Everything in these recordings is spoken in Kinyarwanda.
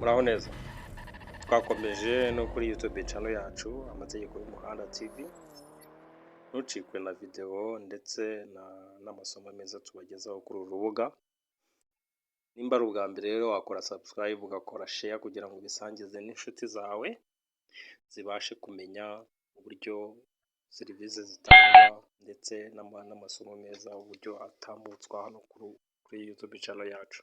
Muraho neza, twakomeje no kuri YouTube channel yacu Amategeko y'Umuhanda TV, ntucikwe na video ndetse n'amasomo meza tubagezaho kuri uru rubuga. Nimba ari ubwa mbere rero wakora subscribe ugakora share kugira ngo ubisangize n'inshuti zawe zibashe kumenya uburyo serivisi zitangwa ndetse n'amasomo meza uburyo atambutswa hano kuri YouTube channel yacu.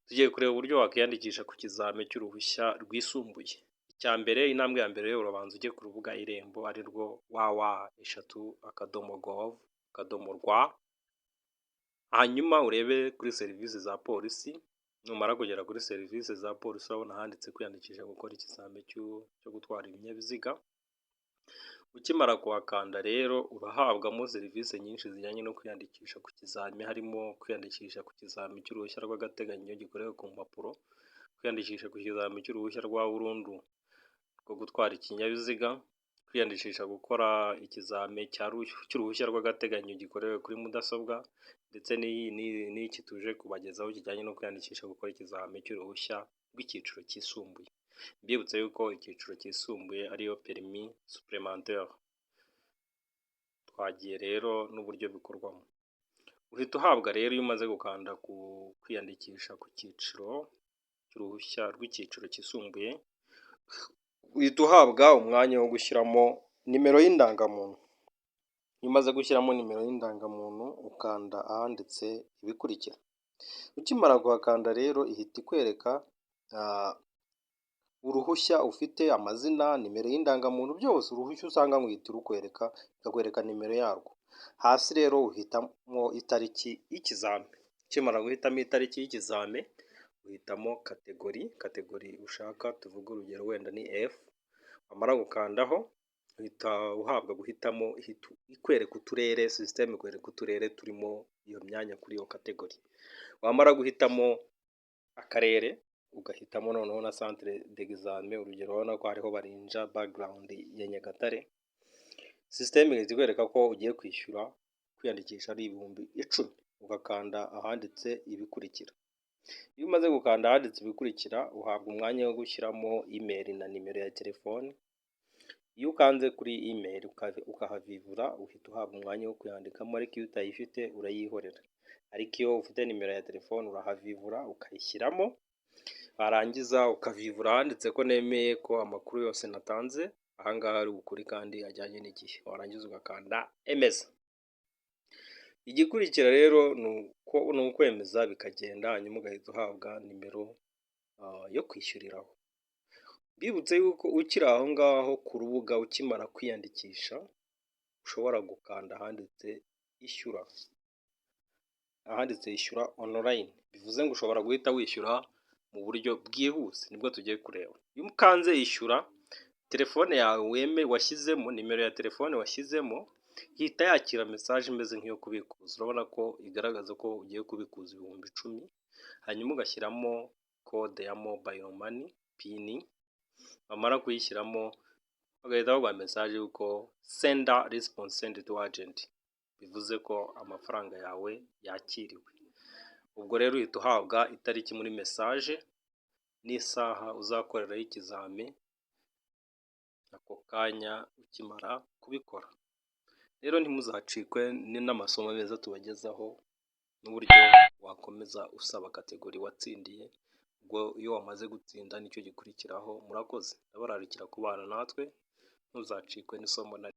Tugiye kureba uburyo wakiyandikisha ku kizame cy'uruhushya rwisumbuye. Icyambere, intambwe ya mbere urabanza ujye ku rubuga Irembo ari rwo www.gov.rw, hanyuma urebe kuri serivisi za polisi. Numara kugera kuri serivisi za polisi urabona handitse kwiyandikisha gukora ikizame cyo gutwara ibinyabiziga. Ukimara kuhakanda rero urahabwamo serivisi nyinshi zijyanye no kwiyandikisha ku kizame, harimo kwiyandikisha ku kizame cy'uruhushya rw'agateganyo gikorewe ku mpapuro, kwiyandikisha ku kizame cy'uruhushya rwa burundu rwo gutwara ikinyabiziga, kwiyandikisha gukora ikizame cy'uruhushya rw'agateganyo gikorewe kuri mudasobwa, ndetse n'iki tuje kubagezaho kijyanye no kwiyandikisha gukora ikizame cy'uruhushya rw'icyiciro cyisumbuye. Mbibutse yuko icyiciro cyisumbuye ariyo permis supplémentaire. Twagiye rero n'uburyo bikorwamo. Uhita uhabwa rero iyo umaze gukanda ku kwiyandikisha ku cyiciro cy'uruhushya rw'icyiciro cyisumbuye, uhita uhabwa umwanya wo gushyiramo nimero y'indangamuntu. Iyo umaze gushyiramo nimero y'indangamuntu ukanda ahanditse ibikurikira. Ukimara kuhakanda rero ihita ikwereka uruhushya ufite, amazina, nimero y'indangamuntu, byose uruhushya usanga ihita irukwereka, ikakwereka nimero yarwo. Hasi rero uhitamo itariki y'ikizame. Ukimara guhitamo itariki y'ikizame uhitamo kategori ushaka, tuvuge urugero wenda ni F. Wamara gukandaho uhita uhabwa guhitamo, ikwereka uturere, system ikwereka uturere turimo iyo myanya kuri iyo kategori. Wamara guhitamo akarere ugahitamo noneho na centre d'examen, urugero urabona ko hariho Barinja background ya Nyagatare. System ihita ikwereka ko ugiye kwishyura kwiyandikisha ari 10,000, ugakanda ahanditse ibikurikira. Iyo umaze gukanda ahanditse ibikurikira uhabwa umwanya wo gushyiramo email na nimero ya telefone. Iyo ukanze kuri email ukahavivura uhita uhabwa umwanya wo kuyandikamo, ariko iyo utayifite urayihorera. Ariko iyo ufite nimero ya telefone urahavivura ukayishyiramo, warangiza ukavivura ahanditse ko nemeye ko amakuru yose natanze ahangaha ari ukuri kandi ajyanye n'igihe. Warangiza ugakanda emeza. Igikurikira rero ni ukwemeza bikagenda, hanyuma ugahita uhabwa nimero yo kwishyuriraho. Bibutse yuko ukiri aho ngaho ku rubuga ukimara kwiyandikisha ushobora gukanda ahanditse ishyura online. Bivuze ngo ushobora guhita wishyura mu buryo bwihuse, nibwo tugiye kureba. Iyo ukanze ishyura, telefone yawe washyizemo, nimero ya telefone washyizemo ihita yakira message imeze nk'iyo kubikuza. Urabona ko igaragaza ko ugiye kubikuza 10,000, hanyuma ugashyiramo code ya mobile money pin. Wamara kuyishyiramo bagahita baguha message yuko sender response sent to agent, bivuze ko amafaranga yawe yakiriwe. Ubwo rero uhita uhabwa itariki muri message n'isaha uzakoreraho ikizame ako kanya ukimara kubikora. Rero ntimuzacikwe n'amasomo meza tubagezaho n'uburyo wakomeza usaba kategori watsindiye. Ubwo iyo wamaze gutsinda nicyo gikurikiraho. Murakoze, ndabararikira kubana natwe, ntuzacikwe n'isomo na